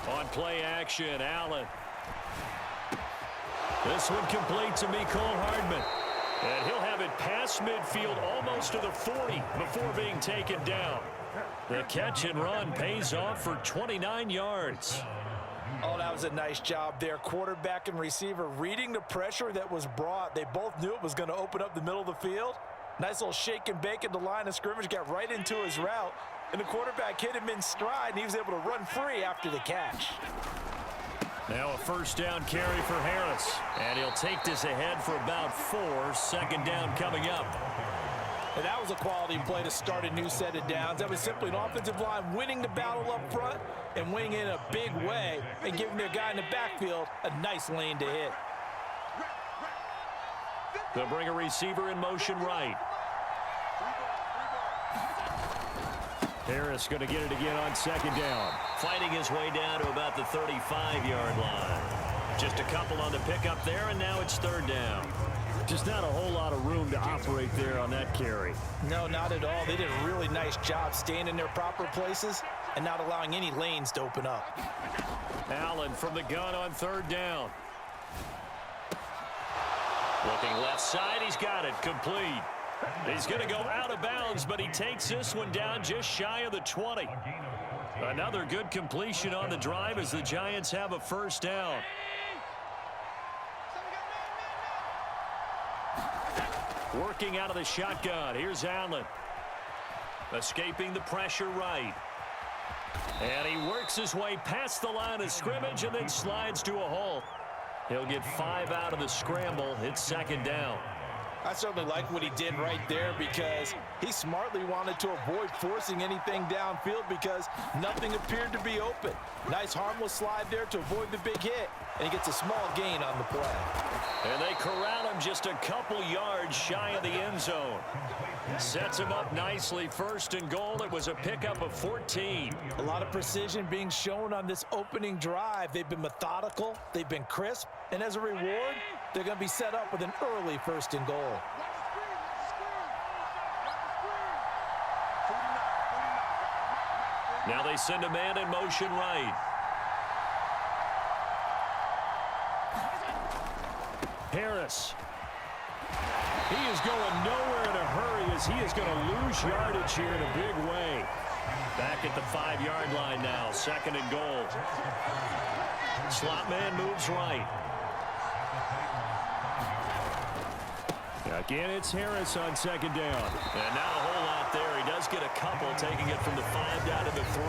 On play action, Allen. This one complete to Mecole Hardman. And he'll have it past midfield almost to the 40 before being taken down. The catch and run pays off for 29 yards. Oh, that was a nice job there. Quarterback and receiver reading the pressure that was brought. They both knew it was going to open up the middle of the field. Nice little shake and bake at the line of scrimmage. Got right into his route. And the quarterback hit him in stride, and he was able to run free after the catch. Now a first down carry for Harris. And he'll take this ahead for about 4. Second down coming up. And that was a quality play to start a new set of downs. That was simply an offensive line winning the battle up front and winning it in a big way and giving their guy in the backfield a nice lane to hit. They'll bring a receiver in motion right. Harris going to get it again on second down. Fighting his way down to about the 35-yard line. Just a couple on the pickup there, and now it's third down. Just not a whole lot of room to operate there on that carry. No, not at all. They did a really nice job staying in their proper places and not allowing any lanes to open up. Allen from the gun on third down. Looking left side, he's got it, complete. He's going to go out of bounds, but he takes this one down just shy of the 20. Another good completion on the drive as the Giants have a first down. Working out of the shotgun. Here's Allen. Escaping the pressure right. And he works his way past the line of scrimmage and then slides to a halt. He'll get 5 out of the scramble. It's second down. I certainly like what he did right there because he smartly wanted to avoid forcing anything downfield because nothing appeared to be open. Nice harmless slide there to avoid the big hit, and he gets a small gain on the play. And they corral him just a couple yards shy of the end zone. Sets him up nicely. First and goal. It was a pickup of 14. A lot of precision being shown on this opening drive. They've been methodical. They've been crisp. And as a reward, they're going to be set up with an early first and goal. Now they send a man in motion right. Harris. He is going nowhere in a hurry as he is going to lose yardage here in a big way. Back at the 5-yard line now, second and goal. Slot man moves right. Again, it's Harris on second down. And not a whole lot there. He does get a couple, taking it from the 5 down to the 3.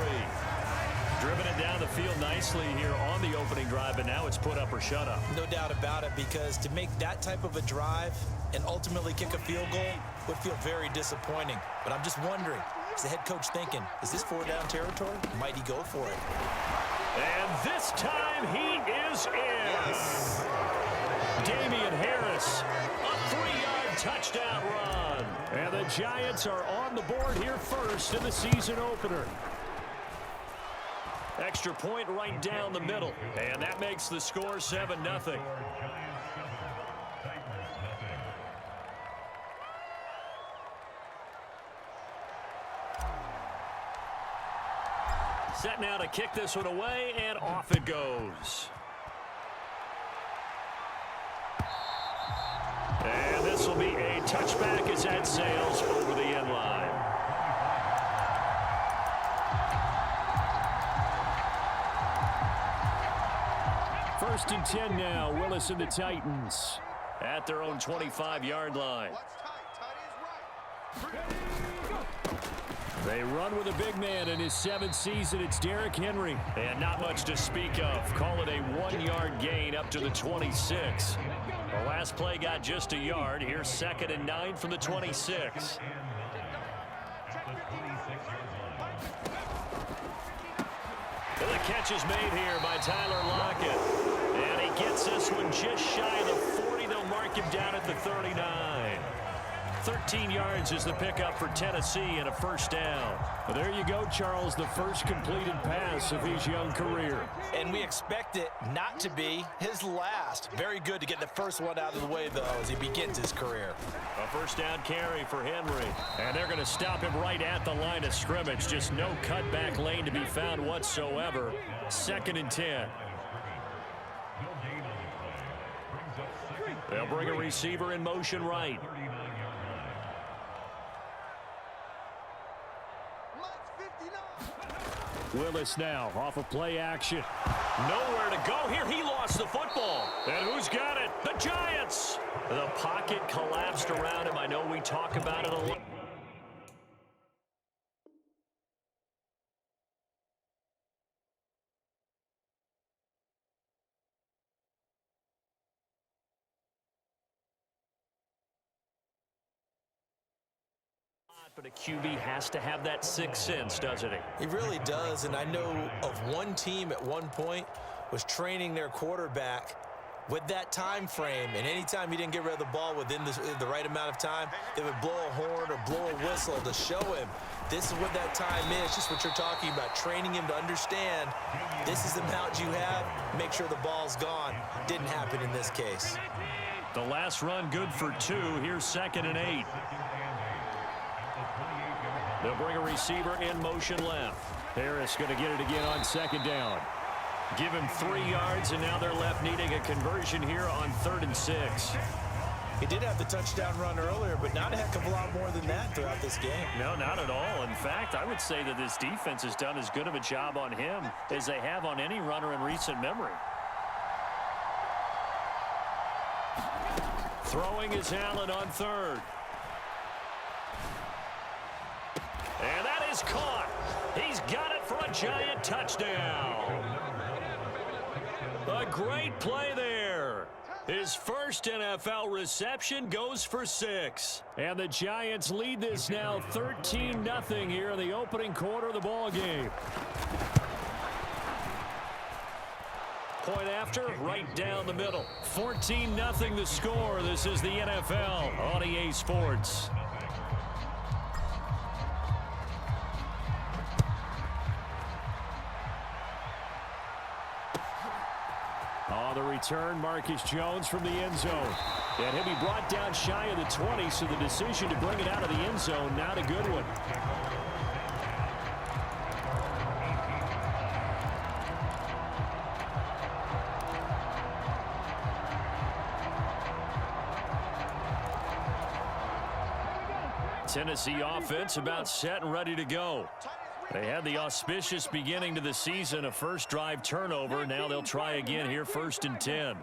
Driven it down the field nicely here on the opening drive, but now it's put up or shut up. No doubt about it, because to make that type of a drive and ultimately kick a field goal would feel very disappointing. But I'm just wondering, is the head coach thinking, is this 4-down territory? Might he go for it? And this time he is in. Yes. Damian Harris, a 3-yard touchdown run. And the Giants are on the board here first in the season opener. Extra point right down the middle. And that makes the score 7-0. Set now to kick this one away, and off it goes. And this will be a touchback as that sails over the end line. First and 10 now. Willis and the Titans at their own 25-yard line. They run with a big man in his 7th season. It's Derrick Henry. And not much to speak of. Call it a 1-yard gain up to the 26. The last play got just a yard. Here's 2nd and 9 from the 26. And the catch is made here by Tyler Lockett. And he gets this one just shy of the 40. They'll mark him down at the 39. 13 yards is the pickup for Tennessee and a first down. Well, there you go, Charles, the first completed pass of his young career. And we expect it not to be his last. Very good to get the first one out of the way, though, as he begins his career. A first down carry for Henry. And they're going to stop him right at the line of scrimmage. Just no cutback lane to be found whatsoever. 2nd and 10. They'll bring a receiver in motion right. Willis now off of play action. Nowhere to go here. He lost the football. And who's got it? The Giants. The pocket collapsed around him. I know we talk about it a lot. But a QB has to have that sixth sense, doesn't he? He really does, and I know of one team at one point was training their quarterback with that time frame, and anytime he didn't get rid of the ball within the right amount of time, they would blow a horn or blow a whistle to show him this is what that time is, just what you're talking about, training him to understand this is the amount you have, make sure the ball's gone. Didn't happen in this case. The last run good for 2. Here's 2nd and 8. They'll bring a receiver in motion left. Harris going to get it again on 2nd down. Give him 3 yards, and now they're left needing a conversion here on 3rd and 6. He did have the touchdown run earlier, but not a heck of a lot more than that throughout this game. No, not at all. In fact, I would say that this defense has done as good of a job on him as they have on any runner in recent memory. Throwing is Allen on 3rd. And that is caught. He's got it for a Giant touchdown. A great play there. His first NFL reception goes for 6. And the Giants lead this now 13-0 here in the opening quarter of the ball game. Point after, right down the middle. 14-0 the score. This is the NFL on EA Sports. On the return, Marcus Jones from the end zone. And he'll be brought down shy of the 20, so the decision to bring it out of the end zone, not a good one. Tennessee offense about set and ready to go. They had the auspicious beginning to the season, a first drive turnover. Now they'll try again here, 1st and 10.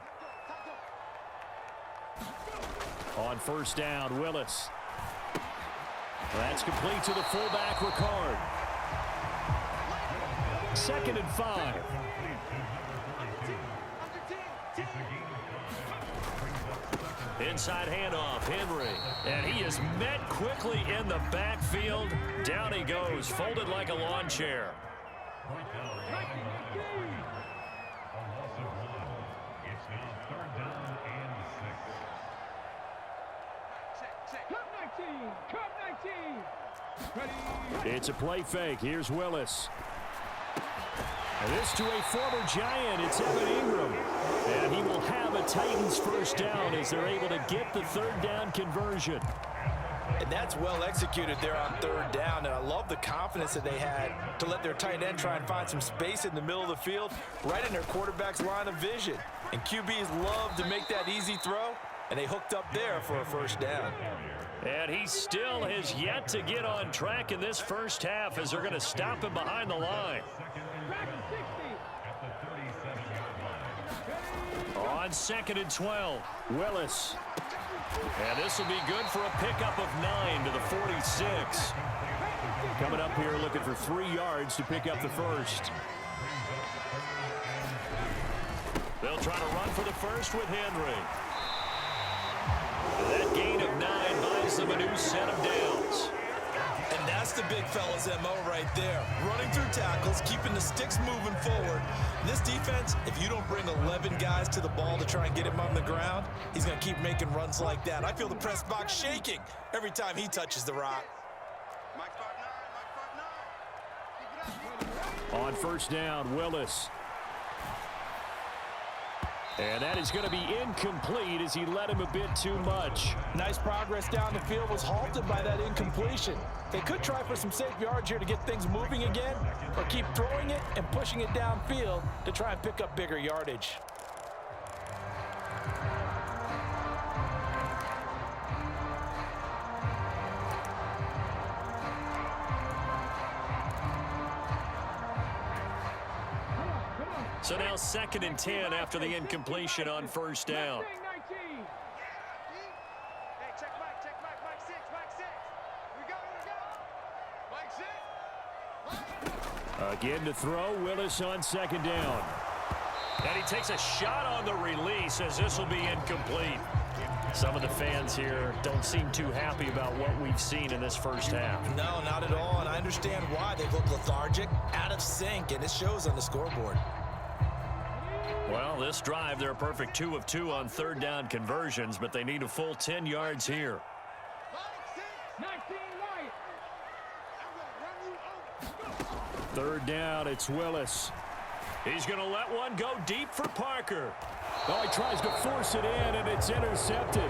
On 1st down, Willis. That's complete to the fullback, Ricard. 2nd and 5. Inside handoff, Henry. And he is met quickly in the backfield. Down he goes, folded like a lawn chair. It's a play fake. Here's Willis. And this to a former Giant. It's Evan Ingram. And he will have a Titans first down as they're able to get the 3rd down conversion. And that's well executed there on 3rd down. And I love the confidence that they had to let their tight end try and find some space in the middle of the field, right in their quarterback's line of vision. And QBs love to make that easy throw, and they hooked up there for a first down. And he still has yet to get on track in this first half as they're going to stop him behind the line. On 2nd and 12, Willis. And this will be good for a pickup of 9 to the 46. Coming up here looking for 3 yards to pick up the first. They'll try to run for the first with Henry. That gain of 9 buys them a new set of downs. And And that's the big fella's MO right there. Running through tackles, keeping the sticks moving forward. This defense, if you don't bring 11 guys to the ball to try and get him on the ground, he's going to keep making runs like that. I feel the press box shaking every time he touches the rock. On first down, Willis. And that is going to be incomplete as he led him a bit too much. Nice progress down the field was halted by that incompletion. They could try for some safe yards here to get things moving again, or keep throwing it and pushing it downfield to try and pick up bigger yardage. So now 2nd and 10 after the incompletion on first down. Again to throw, Willis on 2nd down. And he takes a shot on the release as this will be incomplete. Some of the fans here don't seem too happy about what we've seen in this first half. No, not at all, and I understand why. They look lethargic, out of sync, and it shows on the scoreboard. Well, this drive, they're a perfect 2 of 2 on 3rd down conversions, but they need a full 10 yards here. 3rd down, it's Willis. He's going to let one go deep for Parker. Oh, he tries to force it in, and it's intercepted.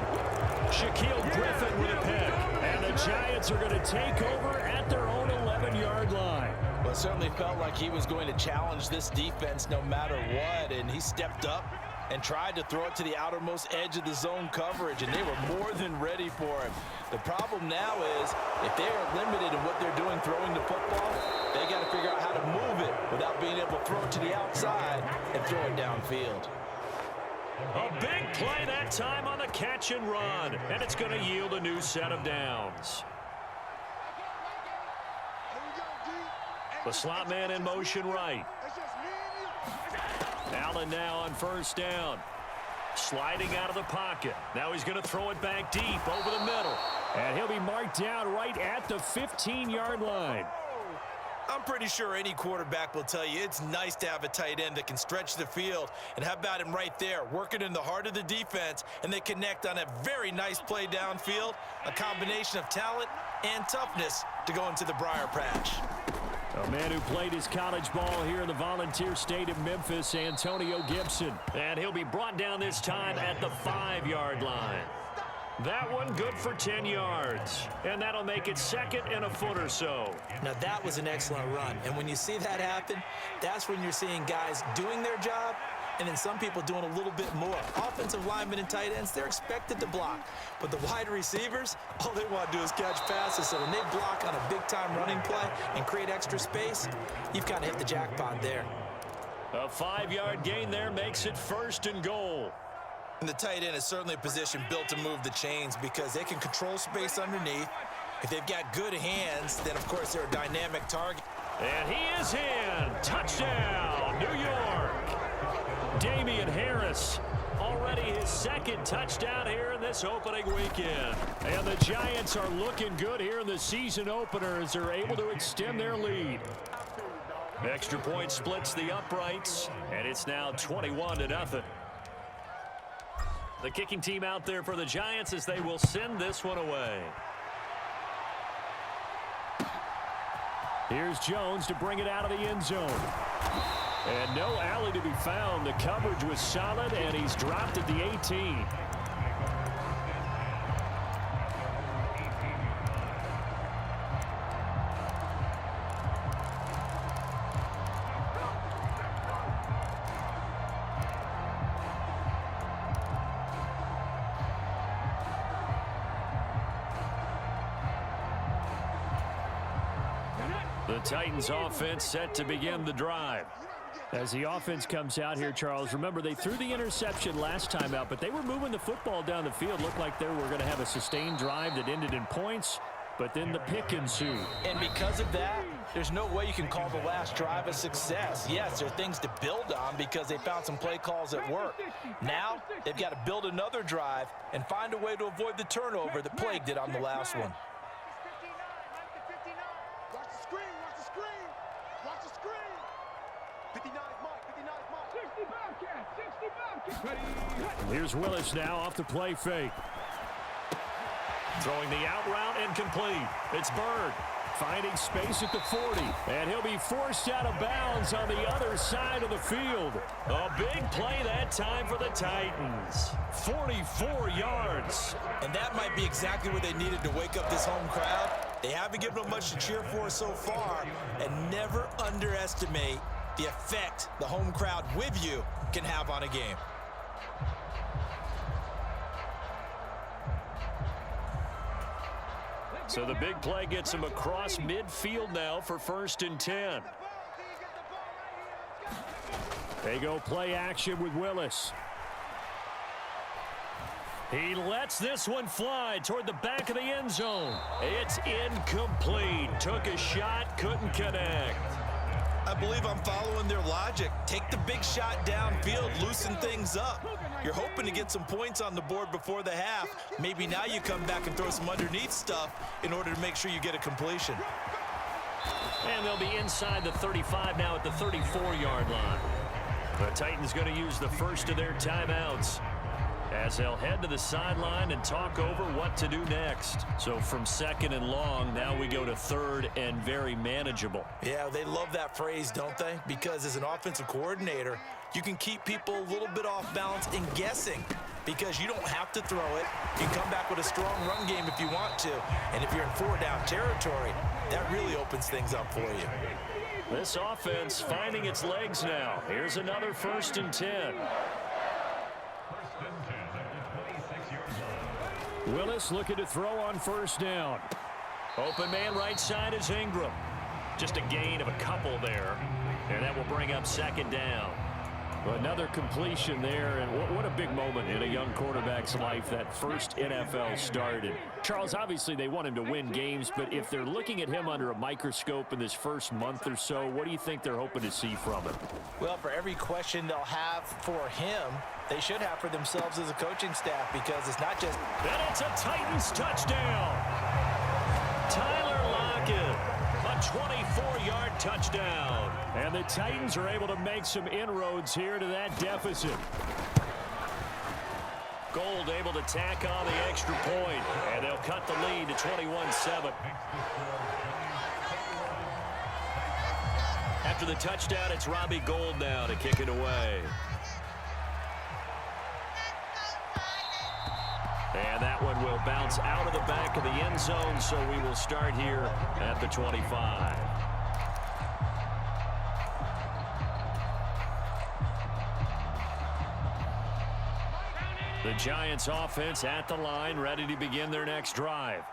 Shaquille Griffin with a pick. And the Giants are going to take over at their own 11-yard line. Well, it certainly felt like he was going to challenge this defense no matter what, and he stepped up and tried to throw it to the outermost edge of the zone coverage, and they were more than ready for him. The problem now is if they are limited in what they're doing throwing the football, they got to figure out how to move it without being able to throw it to the outside and throw it downfield. A big play that time on the catch and run, and it's going to yield a new set of downs. The slot man in motion right. Allen now on first down. Sliding out of the pocket. Now he's going to throw it back deep over the middle. And he'll be marked down right at the 15-yard line. I'm pretty sure any quarterback will tell you it's nice to have a tight end that can stretch the field. And how about him right there, working in the heart of the defense, and they connect on a very nice play downfield, a combination of talent and toughness to go into the briar patch. A man who played his college ball here in the Volunteer State of Memphis, Antonio Gibson. And he'll be brought down this time at the 5-yard line. That one good for 10 yards. And that'll make it 2nd and a foot or so. Now that was an excellent run. And when you see that happen, that's when you're seeing guys doing their job and then some people doing a little bit more. Offensive linemen and tight ends, they're expected to block. But the wide receivers, all they want to do is catch passes. So when they block on a big-time running play and create extra space, you've kind of hit the jackpot there. A 5-yard gain there makes it 1st and goal. And the tight end is certainly a position built to move the chains because they can control space underneath. If they've got good hands, then, of course, they're a dynamic target. And he is in. Touchdown, New York. Damian Harris, already his 2nd touchdown here in this opening weekend. And the Giants are looking good here in the season opener as they're able to extend their lead. Extra point splits the uprights, and it's now 21-0. The kicking team out there for the Giants as they will send this one away. Here's Jones to bring it out of the end zone. And no alley to be found. The coverage was solid, and he's dropped at the 18. The Titans offense set to begin the drive. As the offense comes out here, Charles, remember they threw the interception last time out, but they were moving the football down the field. Looked like they were going to have a sustained drive that ended in points, but then the pick ensued. And because of that, there's no way you can call the last drive a success. Yes, there are things to build on because they found some play calls that work. Now, they've got to build another drive and find a way to avoid the turnover that plagued it on the last one. Here's Willis now off the play fake. Throwing the out route and complete. It's Bird finding space at the 40. And he'll be forced out of bounds on the other side of the field. A big play that time for the Titans. 44 yards. And that might be exactly what they needed to wake up this home crowd. They haven't given them much to cheer for so far. And never underestimate the effect the home crowd with you can have on a game. So the big play gets him across midfield now for 1st and 10. They go play action with Willis. He lets this one fly toward the back of the end zone. It's incomplete. Took a shot, couldn't connect. I believe I'm following their logic. Take the big shot downfield, loosen things up. You're hoping to get some points on the board before the half. Maybe now you come back and throw some underneath stuff in order to make sure you get a completion. And they'll be inside the 35 now at the 34-yard line. The Titans going to use the first of their timeouts as they'll head to the sideline and talk over what to do next. So from 2nd and long, now we go to 3rd and very manageable. Yeah, they love that phrase, don't they? Because as an offensive coordinator, you can keep people a little bit off balance and guessing because you don't have to throw it. You can come back with a strong run game if you want to. And if you're in 4-down territory, that really opens things up for you. This offense finding its legs now. Here's another 1st and 10. Willis looking to throw on 1st down. Open man right side is Ingram. Just a gain of a couple there. And that will bring up 2nd down. Another completion there, and what a big moment in a young quarterback's life, that first NFL start. And Charles, obviously they want him to win games, but if they're looking at him under a microscope in this first month or so, what do you think they're hoping to see from him? Well, for every question they'll have for him, they should have for themselves as a coaching staff, because it's not just... And it's a Titans touchdown. Tyler Lockett, a 24-yard touchdown. And the Titans are able to make some inroads here to that deficit. Gold able to tack on the extra point, and they'll cut the lead to 21-7. After the touchdown, it's Robbie Gould now to kick it away. And that one will bounce out of the back of the end zone, so we will start here at the 25. The Giants offense at the line, ready to begin their next drive.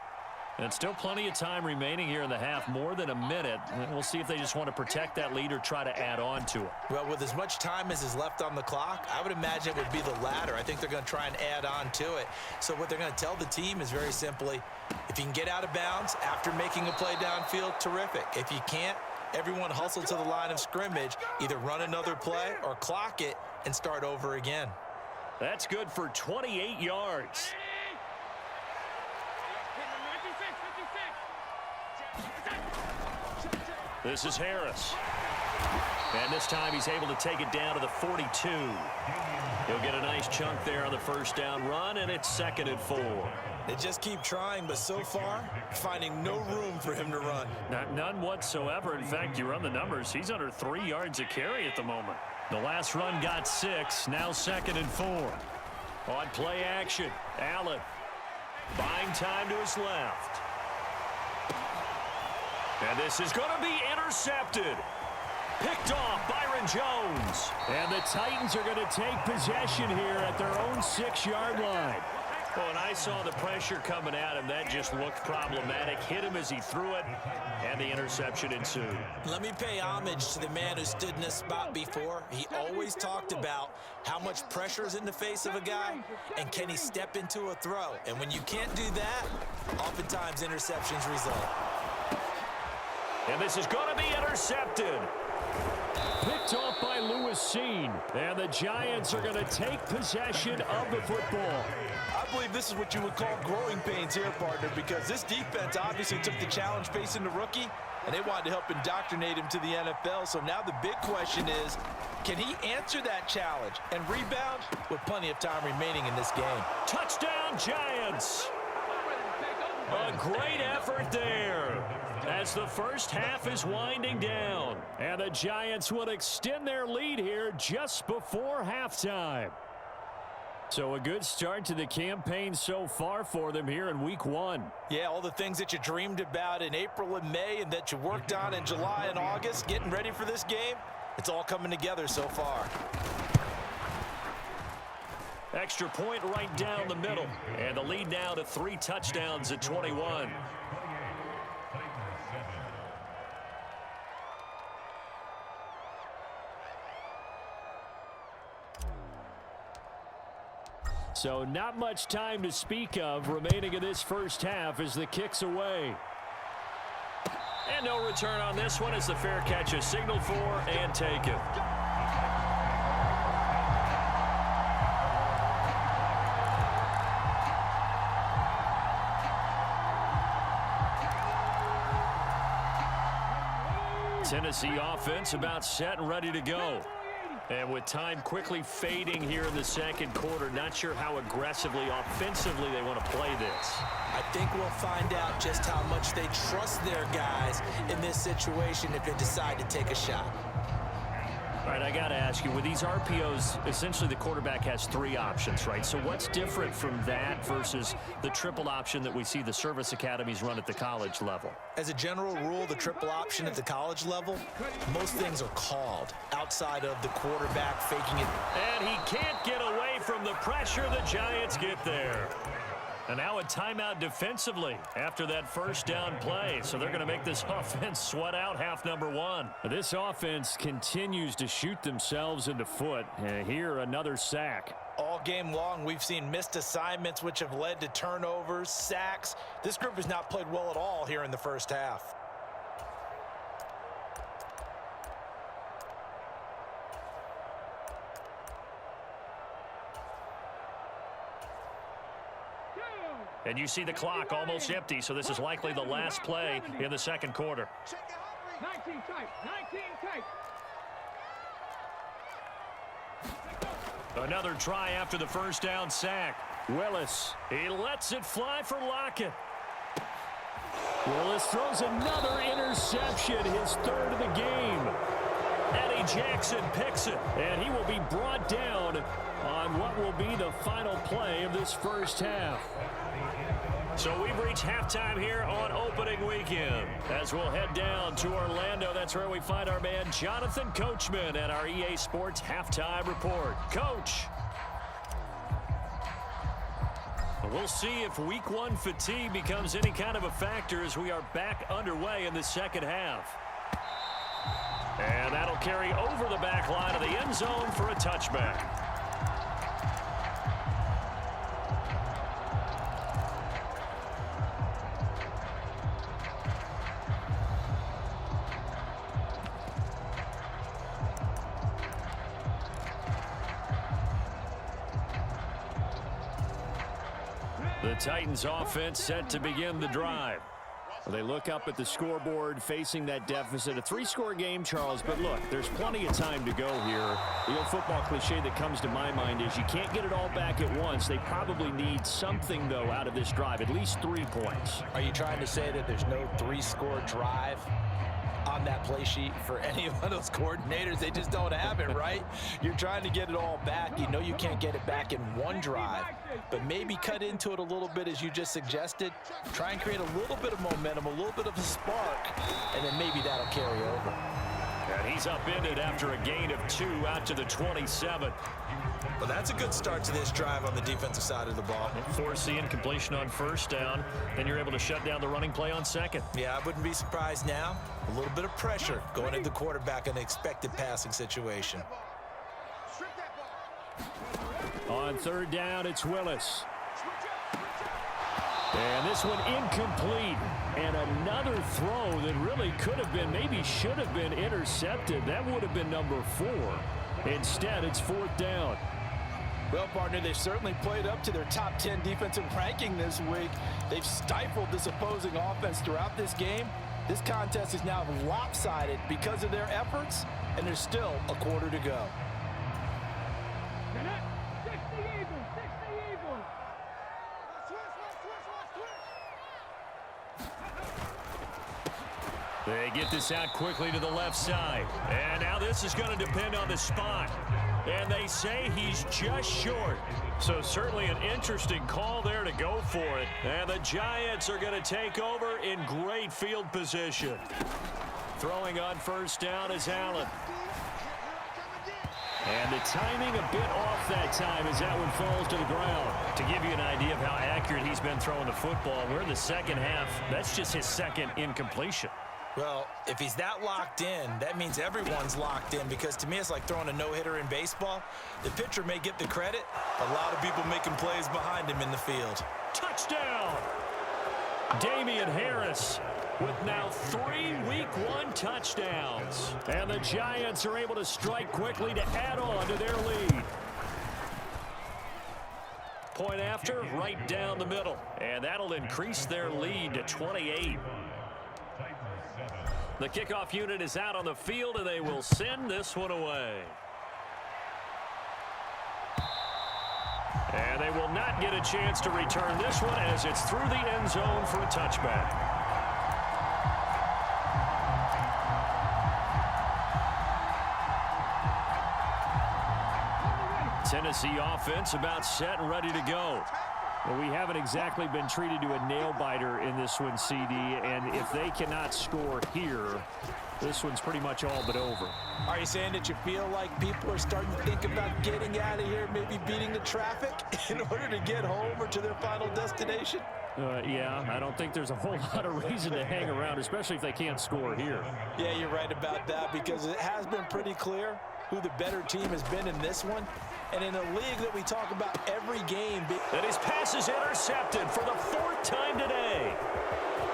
And still plenty of time remaining here in the half, more than a minute. We'll see if they just want to protect that lead or try to add on to it. Well, with as much time as is left on the clock, I would imagine it would be the latter. I think they're going to try and add on to it. So what they're going to tell the team is very simply, if you can get out of bounds after making a play downfield, terrific. If you can't, everyone hustle to the line of scrimmage, either run another play or clock it and start over again. That's good for 28 yards. This is Harris. And this time he's able to take it down to the 42. He'll get a nice chunk there on the 1st down run, and it's 2nd and 4. They just keep trying, but so far, finding no room for him to run. None whatsoever. In fact, you run the numbers, he's under 3 yards a carry at the moment. The last run got 6, now 2nd and 4. On play action, Allen buying time to his left. And this is going to be intercepted. Picked off Byron Jones. And the Titans are going to take possession here at their own 6-yard line. Well, and I saw the pressure coming at him. That just looked problematic. Hit him as he threw it, and the interception ensued. Let me pay homage to the man who stood in this spot before. He always talked about how much pressure is in the face of a guy, and can he step into a throw. And when you can't do that, oftentimes interceptions result. And this is going to be intercepted. Picked off by Lewis Seen. And the Giants are going to take possession of the football. I believe this is what you would call growing pains here, partner, because this defense obviously took the challenge facing the rookie, and they wanted to help indoctrinate him to the NFL. So now the big question is, can he answer that challenge and rebound with plenty of time remaining in this game? Touchdown, Giants! A great effort there as the first half is winding down. And the Giants will extend their lead here just before halftime. So a good start to the campaign so far for them here in week 1. Yeah, all the things that you dreamed about in April and May and that you worked on in July and August, getting ready for this game, it's all coming together so far. Extra point right down the middle. And the lead now to 3 touchdowns at 21. So not much time to speak of remaining in this first half as the kick's away. And no return on this one as the fair catch is signaled for and taken. Tennessee offense about set and ready to go. And with time quickly fading here in the second quarter, not sure how aggressively, offensively they want to play this. I think we'll find out just how much they trust their guys in this situation if they decide to take a shot. All right, I got to ask you, with these RPOs, essentially the quarterback has 3 options, right? So what's different from that versus the triple option that we see the service academies run at the college level? As a general rule, the triple option at the college level, most things are called outside of the quarterback faking it. And he can't get away from the pressure. The Giants get there. And now a timeout defensively after that first down play. So they're going to make this offense sweat out half number 1. This offense continues to shoot themselves in the foot. And here another sack. All game long, we've seen missed assignments which have led to turnovers, sacks. This group has not played well at all here in the first half. And you see the clock almost empty, so this is likely the last play in the second quarter. 19 tight, 19 tight. Another try after the first down sack. Willis, he lets it fly for Lockett. Willis throws another interception, his 3rd of the game. Eddie Jackson picks it, and he will be brought down on what will be the final play of this first half. So we've reached halftime here on opening weekend. As we'll head down to Orlando, that's where we find our man Jonathan Coachman at our EA Sports Halftime Report. Coach. We'll see if week 1 fatigue becomes any kind of a factor as we are back underway in the second half. And that'll carry over the back line of the end zone for a touchback. The Titans offense set to begin the drive. They look up at the scoreboard facing that deficit. A 3-score game, Charles, but look, there's plenty of time to go here. The old football cliche that comes to my mind is you can't get it all back at once. They probably need something, though, out of this drive, at least 3 points. Are you trying to say that there's no 3-score drive on that play sheet for any of those coordinators? They just don't have it, right? You're trying to get it all back. You know you can't get it back in one drive, but maybe cut into it a little bit as you just suggested. Try and create a little bit of momentum, a little bit of a spark, and then maybe that'll carry over. And he's upended after a gain of 2 out to the 27. Well, that's a good start to this drive on the defensive side of the ball. Force the incompletion on first down, then you're able to shut down the running play on second. Yeah, I wouldn't be surprised now. A little bit of pressure going into the quarterback in an expected passing situation. On 3rd down, it's Willis. And this one incomplete. And another throw that really could have been, maybe should have been intercepted. That would have been number 4. Instead, it's 4th down. Well, partner, they've certainly played up to their top 10 defensive ranking this week. They've stifled this opposing offense throughout this game. This contest is now lopsided because of their efforts, and there's still a quarter to go. 60 even, 60 even. They get this out quickly to the left side. And now this is going to depend on the spot. And they say he's just short. So certainly an interesting call there to go for it. And the Giants are going to take over in great field position. Throwing on first down is Allen. And the timing a bit off that time as that one falls to the ground. To give you an idea of how accurate he's been throwing the football, we're in the second half. That's just his second incompletion. Well, if he's that locked in, that means everyone's locked in, because to me it's like throwing a no-hitter in baseball. The pitcher may get the credit. A lot of people making plays behind him in the field. Touchdown! Damian Harris with now 3 Week 1 touchdowns. And the Giants are able to strike quickly to add on to their lead. Point after, right down the middle. And that'll increase their lead to 28. The kickoff unit is out on the field, and they will send this one away. And they will not get a chance to return this one as it's through the end zone for a touchback. Tennessee offense about set and ready to go. Well, we haven't exactly been treated to a nail-biter in this one, CD, and if they cannot score here, this one's pretty much all but over. Are you saying that you feel like people are starting to think about getting out of here, maybe beating the traffic in order to get home or to their final destination? Yeah, I don't think there's a whole lot of reason to hang around, especially if they can't score here. Yeah, you're right about that, because it has been pretty clear who the better team has been in this one. And in a league that we talk about every game. And his pass is intercepted for the 4th time today.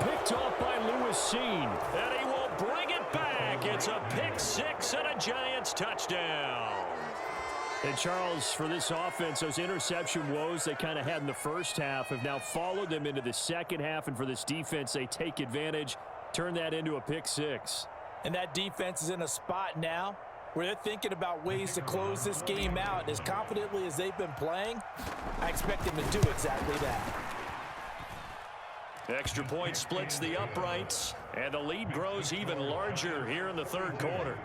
Picked off by Lewis Seen. And he will bring it back. It's a pick 6 and a Giants touchdown. And Charles, for this offense, those interception woes they kind of had in the first half have now followed them into the second half. And for this defense, they take advantage, turn that into a pick 6. And that defense is in a spot now where they're thinking about ways to close this game out. And as confidently as they've been playing, I expect them to do exactly that. Extra point splits the uprights, and the lead grows even larger here in the third quarter.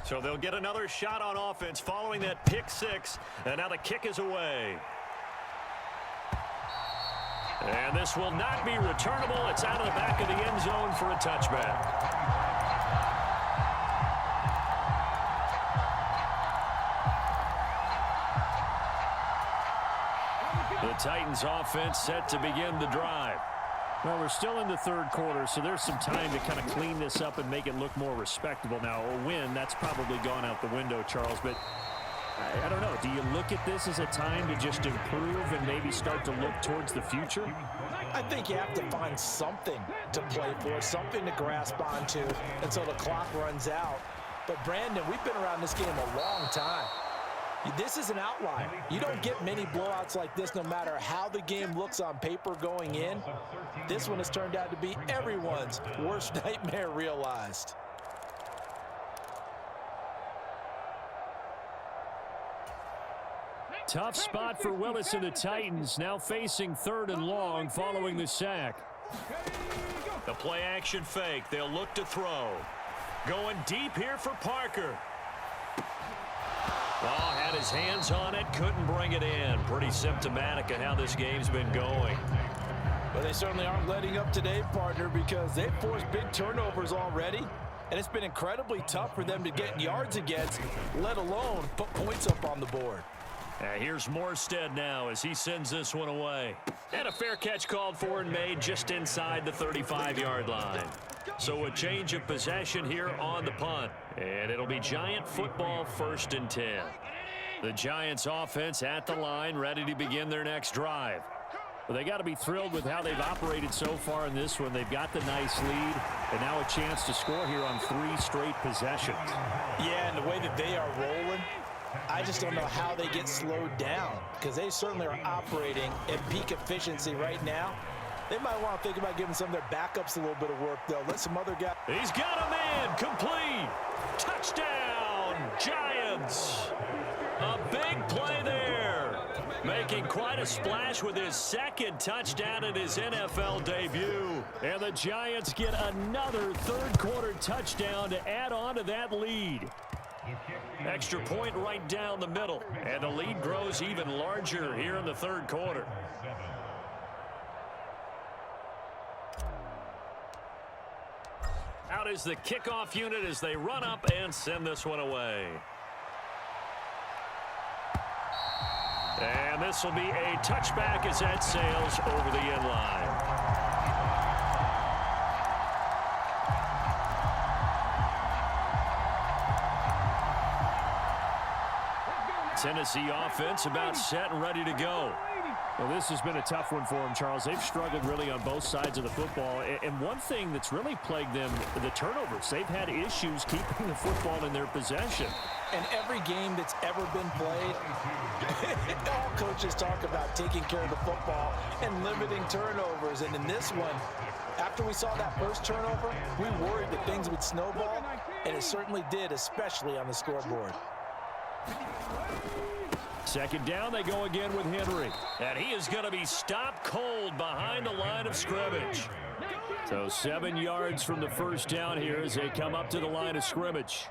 So they'll get another shot on offense following that pick 6, and now the kick is away. And this will not be returnable. It's out of the back of the end zone for a touchback. The Titans offense set to begin the drive. Well, we're still in the third quarter, so there's some time to kind of clean this up and make it look more respectable. Now, a win, that's probably gone out the window, Charles, but I don't know. Do you look at this as a time to just improve and maybe start to look towards the future? I think you have to find something to play for, something to grasp onto until the clock runs out. But, Brandon, we've been around this game a long time. This is an outlier. You don't get many blowouts like this no matter how the game looks on paper going in. This one has turned out to be everyone's worst nightmare realized. Tough spot for Willis and the Titans, now facing 3rd and long following the sack. The play action fake. They'll look to throw. Going deep here for Parker. Oh, had his hands on it, couldn't bring it in. Pretty symptomatic of how this game's been going. Well, they certainly aren't letting up today, partner, because they've forced big turnovers already. And it's been incredibly tough for them to get yards against, let alone put points up on the board. Here's Morstead now as he sends this one away. And a fair catch called for and made just inside the 35-yard line. So a change of possession here on the punt. And it'll be Giant football 1st and 10. The Giants offense at the line, ready to begin their next drive. Well, they got to be thrilled with how they've operated so far in this one. They've got the nice lead, and now a chance to score here on 3 straight possessions. Yeah, and the way that they are rolling, I just don't know how they get slowed down, because they certainly are operating at peak efficiency right now. They might want to think about giving some of their backups a little bit of work, though. Let some other guys. He's got a man. Complete. Touchdown, Giants. A big play there. Making quite a splash with his second touchdown in his NFL debut. And the Giants get another third-quarter touchdown to add on to that lead. Extra point right down the middle. And the lead grows even larger here in the third quarter. Out is the kickoff unit as they run up and send this one away. And this will be a touchback as that sails over the end line. Tennessee offense about set and ready to go. Well, this has been a tough one for them, Charles. They've struggled really on both sides of the football. And one thing that's really plagued them, the turnovers. They've had issues keeping the football in their possession. And every game that's ever been played, all coaches talk about taking care of the football and limiting turnovers. And in this one, after we saw that first turnover, we worried that things would snowball, and it certainly did, especially on the scoreboard. Second down, they go again with Henry. And he is going to be stopped cold behind the line of scrimmage. So 7 yards from the first down here as they come up to the line of scrimmage.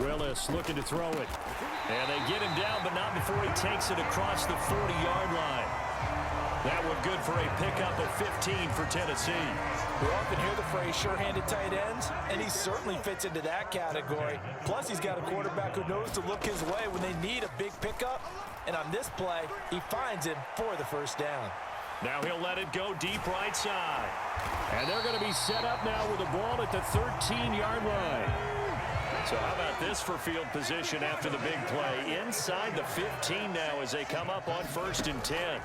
Willis looking to throw it. And they get him down, but not before he takes it across the 40-yard line. That one good for a pickup of 15 for Tennessee. We often hear the phrase sure-handed tight ends, and he certainly fits into that category. Plus, he's got a quarterback who knows to look his way when they need a big pickup. And on this play, he finds him for the first down. Now he'll let it go deep right side. And they're going to be set up now with the ball at the 13-yard line. So how about this for field position after the big play? Inside the 15 now as they come up on 1st and 10.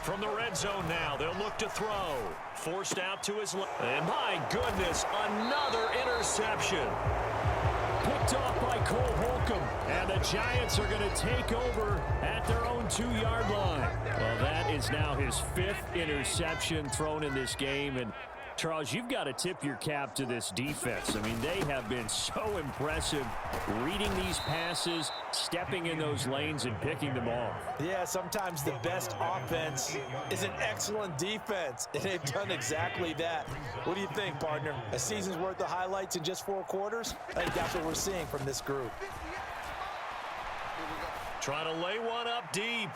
From the red zone now, they'll look to throw. Forced out to his left. And my goodness, another interception. Picked off by Cole Holcomb. And the Giants are going to take over at their own 2-yard line. Well, that is now his 5th interception thrown in this game. And Charles, you've got to tip your cap to this defense. I mean, they have been so impressive reading these passes, stepping in those lanes, and picking them off. Yeah, sometimes the best offense is an excellent defense, and they've done exactly that. What do you think, partner? A season's worth of highlights in just 4 quarters? I think that's what we're seeing from this group. Trying to lay one up deep.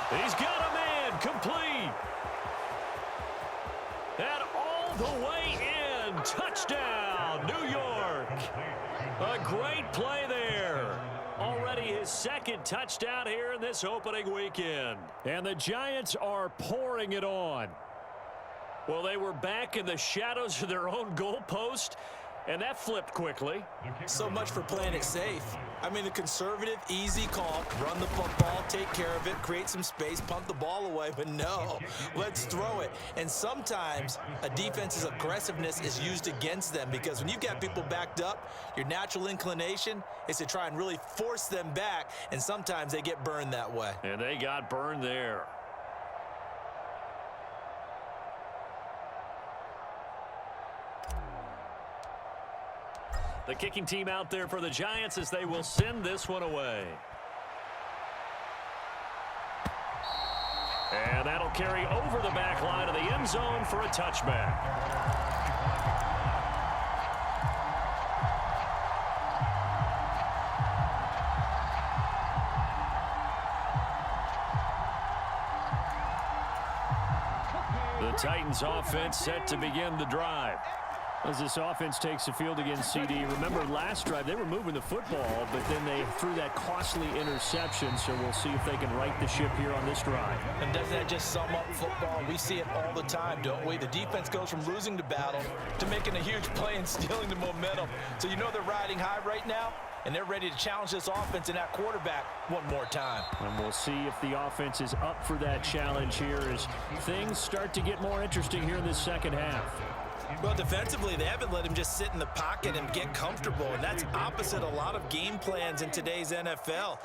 He's got a man, complete. And all the way in. Touchdown, New York. A great play there. Already his 2nd touchdown here in this opening weekend. And the Giants are pouring it on. Well, they were back in the shadows of their own goalpost, and that flipped quickly. So much for playing it safe. I mean, the conservative, easy call, run the football, take care of it, create some space, pump the ball away, but no, let's throw it. And sometimes a defense's aggressiveness is used against them because when you've got people backed up, your natural inclination is to try and really force them back, and sometimes they get burned that way. And they got burned there. The kicking team out there for the Giants as they will send this one away. And that'll carry over the back line of the end zone for a touchback. The Titans offense set to begin the drive. As this offense takes the field against CD, remember last drive they were moving the football, but then they threw that costly interception, so we'll see if they can right the ship here on this drive. And doesn't that just sum up football? We see it all the time, don't we? The defense goes from losing the battle to making a huge play and stealing the momentum. So you know they're riding high right now, and they're ready to challenge this offense and that quarterback one more time. And we'll see if the offense is up for that challenge here as things start to get more interesting here in this second half. Well, defensively, they haven't let him just sit in the pocket and get comfortable, and that's opposite a lot of game plans in today's NFL.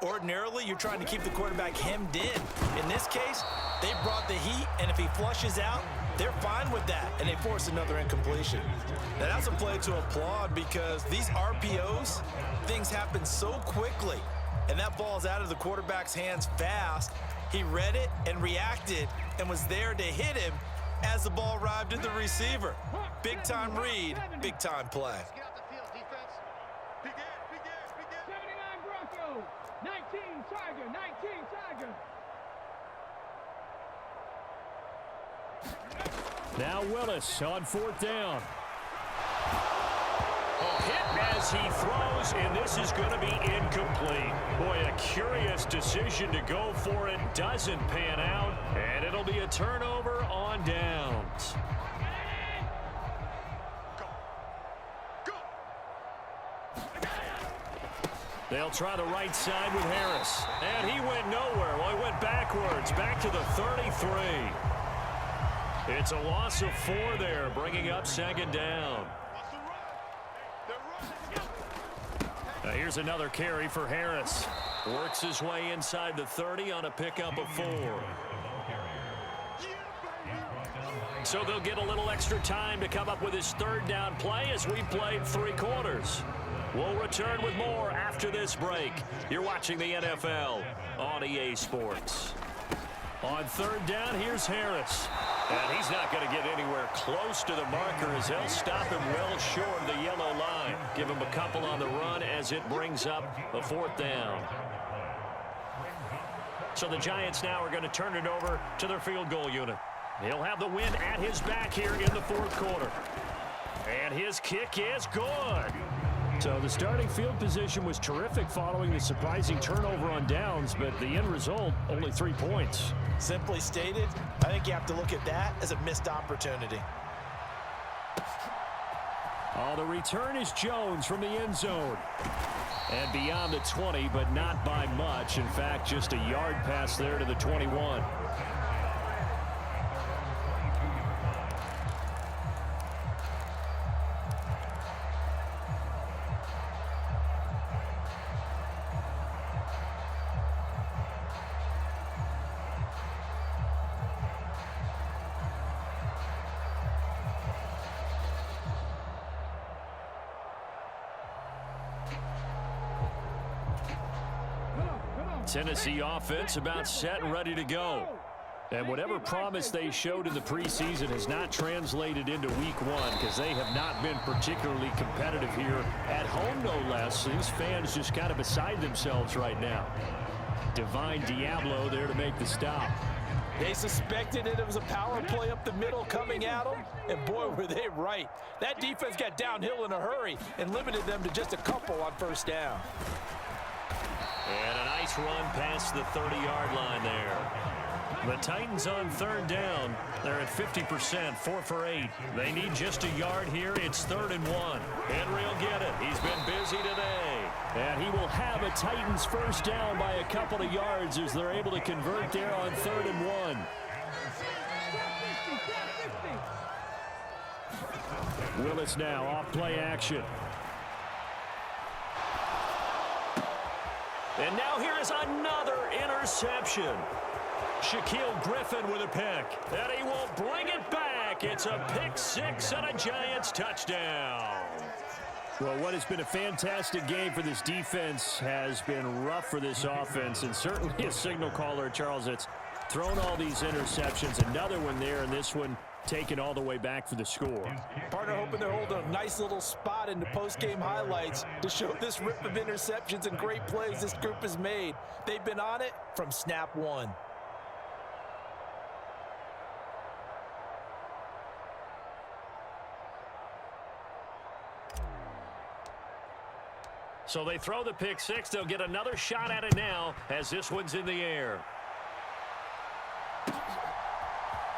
Ordinarily, you're trying to keep the quarterback hemmed in. In this case, they brought the heat, and if he flushes out, they're fine with that, and they force another incompletion. Now, that's a play to applaud because these RPOs, things happen so quickly, and that ball's out of the quarterback's hands fast. He read it and reacted and was there to hit him as the ball arrived at the receiver. Big-time read, big-time play. 79 Broncos, 19 Tiger, 19 Tiger. Now Willis on 4th down. Hit as he throws, and this is going to be incomplete. Boy, a curious decision to go for it. Doesn't pan out, and it'll be a turnover on downs. They'll try the right side with Harris, and he went nowhere. Well, he went backwards, back to the 33. It's a loss of 4 there, bringing up 2nd down. Here's another carry for Harris. Works his way inside the 30 on a pickup of 4. So they'll get a little extra time to come up with his 3rd down play as we played 3 quarters. We'll return with more after this break. You're watching the NFL on EA Sports. On 3rd down, here's Harris. And he's not going to get anywhere close to the marker as they'll stop him well short of the yellow line. Give him a couple on the run as it brings up a 4th down. So the Giants now are going to turn it over to their field goal unit. He'll have the win at his back here in the 4th quarter. And his kick is good. So the starting field position was terrific following the surprising turnover on downs, but the end result, only 3 points. Simply stated, I think you have to look at that as a missed opportunity. Oh, the return is Jones from the end zone. And beyond the 20, but not by much. In fact, just a yard pass there to the 21. Tennessee offense about set and ready to go. And whatever promise they showed in the preseason has not translated into week 1 because they have not been particularly competitive here at home, no less. These fans just kind of beside themselves right now. Divine Diablo there to make the stop. They suspected it was a power play up the middle coming at them, and boy, were they right. That defense got downhill in a hurry and limited them to just a couple on 1st down. And a nice run past the 30-yard line there. The Titans on 3rd down. They're at 50%, 4 for 8. They need just a yard here. It's 3rd and 1. Henry will get it. He's been busy today. And he will have a Titans 1st down by a couple of yards as they're able to convert there on 3rd and 1. Willis now off play action. And now here is another interception. Shaquille Griffin with a pick. And he will bring it back. It's a pick 6 and a Giants touchdown. Well, what has been a fantastic game for this defense has been rough for this offense, and certainly a signal caller, Charles, that's thrown all these interceptions. Another one there, and this one taken all the way back for the score. Partner hoping to hold a nice little spot in the post-game highlights to show this rip of interceptions and great plays this group has made. They've been on it from snap 1. So they throw the pick 6. They'll get another shot at it now as this one's in the air.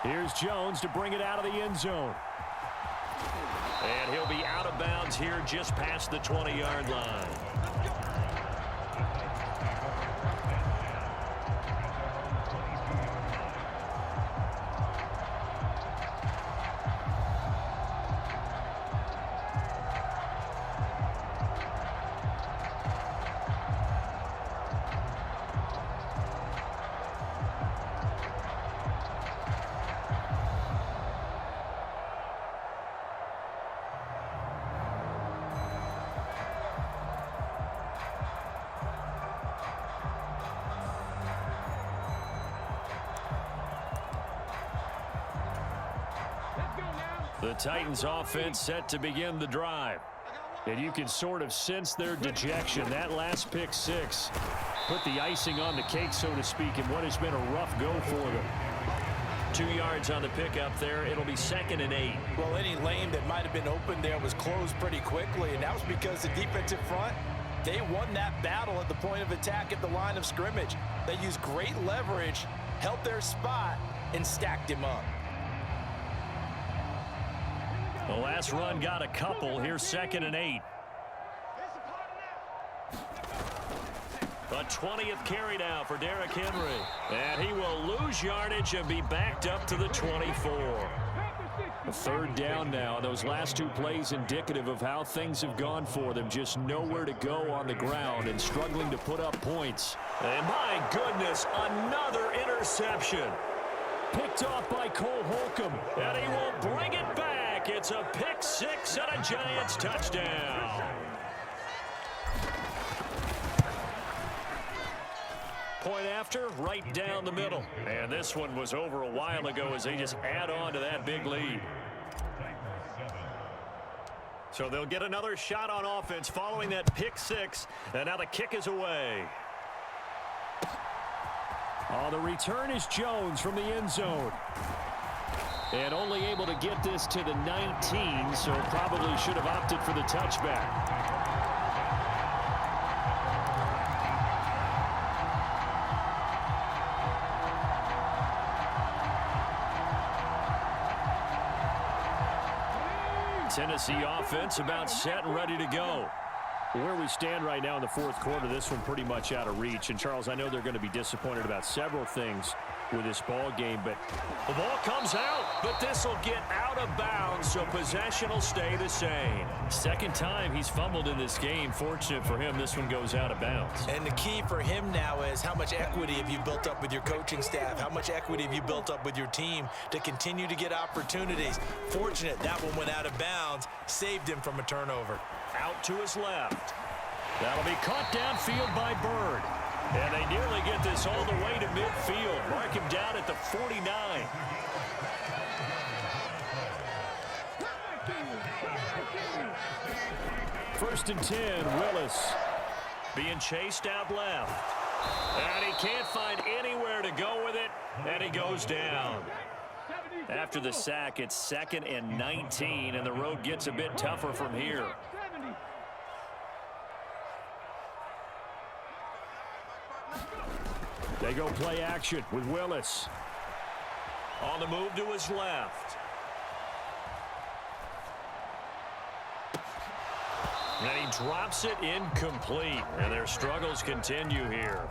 Here's Jones to bring it out of the end zone. And he'll be out of bounds here just past the 20-yard line. The Titans offense set to begin the drive. And you can sort of sense their dejection. That last pick six put the icing on the cake, so to speak, in what has been a rough go for them. 2 yards on the pickup there. It'll be 2nd and 8. Well, any lane that might have been open there was closed pretty quickly, and that was because the defensive front, they won that battle at the point of attack at the line of scrimmage. They used great leverage, held their spot, and stacked him up. The last run got a couple. Here's 2nd and 8. The 20th carry now for Derrick Henry. And he will lose yardage and be backed up to the 24. A 3rd down now. Those last 2 plays indicative of how things have gone for them. Just nowhere to go on the ground and struggling to put up points. And my goodness, another interception. Picked off by Cole Holcomb. And he will bring it back. It's a pick six and a Giants touchdown. Point after, right down the middle. And this one was over a while ago as they just add on to that big lead. So they'll get another shot on offense following that pick six. And now the kick is away. Oh, the return is Jones from the end zone. And only able to get this to the 19, so probably should have opted for the touchback. Tennessee offense about set and ready to go. Where we stand right now in the 4th quarter, this one pretty much out of reach. And, Charles, I know they're going to be disappointed about several things with this ball game, but the ball comes out, but this will get out of bounds, so possession will stay the same. 2nd time he's fumbled in this game. Fortunate for him, this one goes out of bounds. And the key for him now is how much equity have you built up with your coaching staff? How much equity have you built up with your team to continue to get opportunities? Fortunate that one went out of bounds, saved him from a turnover. Out to his left. That'll be caught downfield by Bird. And they nearly get this all the way to midfield. Mark him down at the 49. First and 10, Willis. Being chased out left. And he can't find anywhere to go with it. And he goes down. After the sack, it's 2nd and 19, and the road gets a bit tougher from here. They go play action with Willis. On the move to his left. And he drops it incomplete. And their struggles continue here.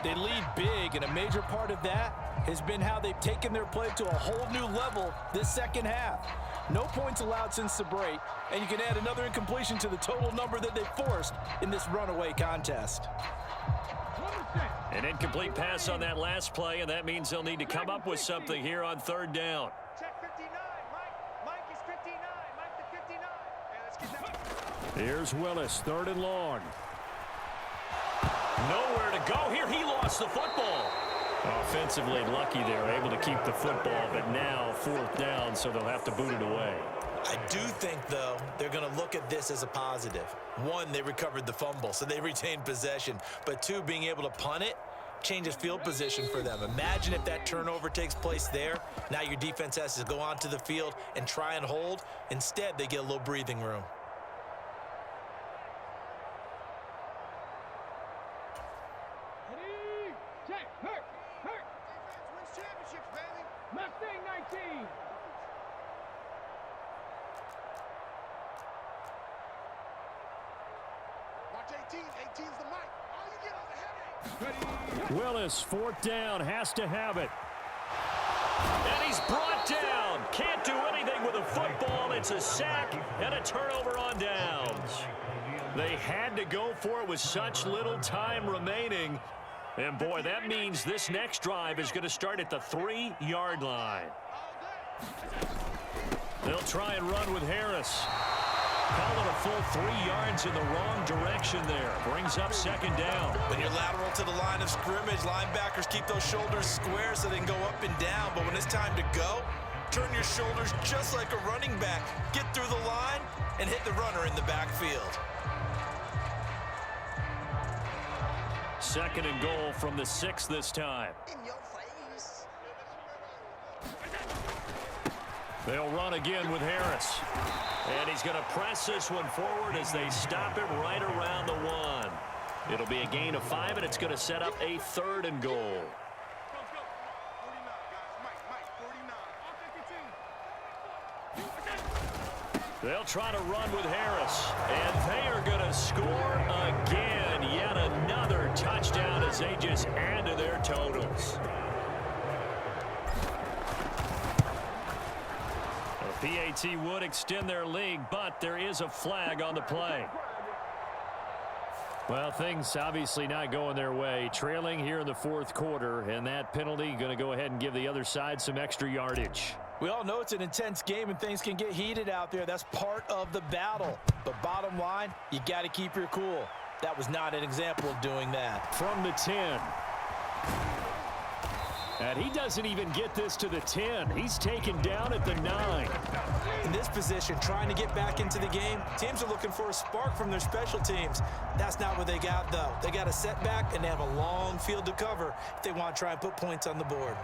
They lead big, and a major part of that has been how they've taken their play to a whole new level this 2nd half. No points allowed since the break, and you can add another incompletion to the total number that they forced in this runaway contest. An incomplete pass on that last play, and that means they'll need to come up with something here on 3rd down. Check 59. Mike is 59. Mike the 59. Let's get that. Here's Willis, 3rd and long. Nowhere to go here. He lost the football. Offensively lucky they're able to keep the football, but now 4th down, so they'll have to boot it away. I do think, though, they're going to look at this as a positive. 1, they recovered the fumble, so they retained possession. But 2, being able to punt it changes field position for them. Imagine if that turnover takes place there. Now your defense has to go onto the field and try and hold. Instead, they get a little breathing room. Ready? Check. Hurt. Defense wins championships, baby. Mustang 19. Watch 18. 18's the mic. Oh, you get on the headache. Willis, 4th down, has to have it. And he's brought down. Can't do anything with a football. It's a sack and a turnover on downs. They had to go for it with such little time remaining. And, boy, that means this next drive is going to start at the 3-yard line. They'll try and run with Harris. Call it a full 3 yards in the wrong direction there. Brings up 2nd down. When you're lateral to the line of scrimmage, linebackers keep those shoulders square so they can go up and down. But when it's time to go, Turn your shoulders just like a running back. Get through the line and hit the runner in the backfield. 2nd and goal from the 6 this time. In your face. They'll run again with Harris. And he's going to press this one forward as they stop him right around the 1. It'll be a gain of 5, and it's going to set up a 3rd and goal. They'll try to run with Harris, and they are going to score again. Yet another touchdown as they just add to their totals. The PAT would extend their lead, but there is a flag on the play. Well, things obviously not going their way. Trailing here in the 4th quarter, and that penalty going to go ahead and give the other side some extra yardage. We all know it's an intense game and things can get heated out there. That's part of the battle. But bottom line, you got to keep your cool. That was not an example of doing that. From the 10. And he doesn't even get this to the 10. He's taken down at the 9. In this position, trying to get back into the game, teams are looking for a spark from their special teams. That's not what they got, though. They got a setback, and they have a long field to cover if they want to try and put points on the board.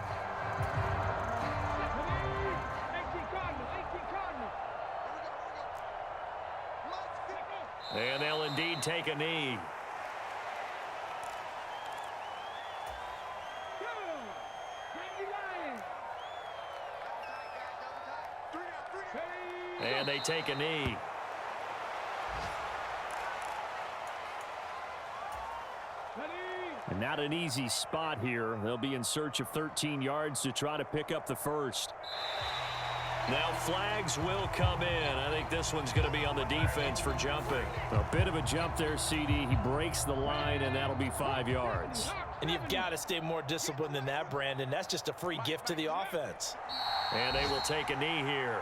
And they'll indeed take a knee. And they take a knee. And not an easy spot here. They'll be in search of 13 yards to try to pick up the 1st. Now flags will come in. I think this one's going to be on the defense for jumping. A bit of a jump there, CD. He breaks the line, and that'll be 5 yards. And you've got to stay more disciplined than that, Brandon. That's just a free gift to the offense. And they will take a knee here.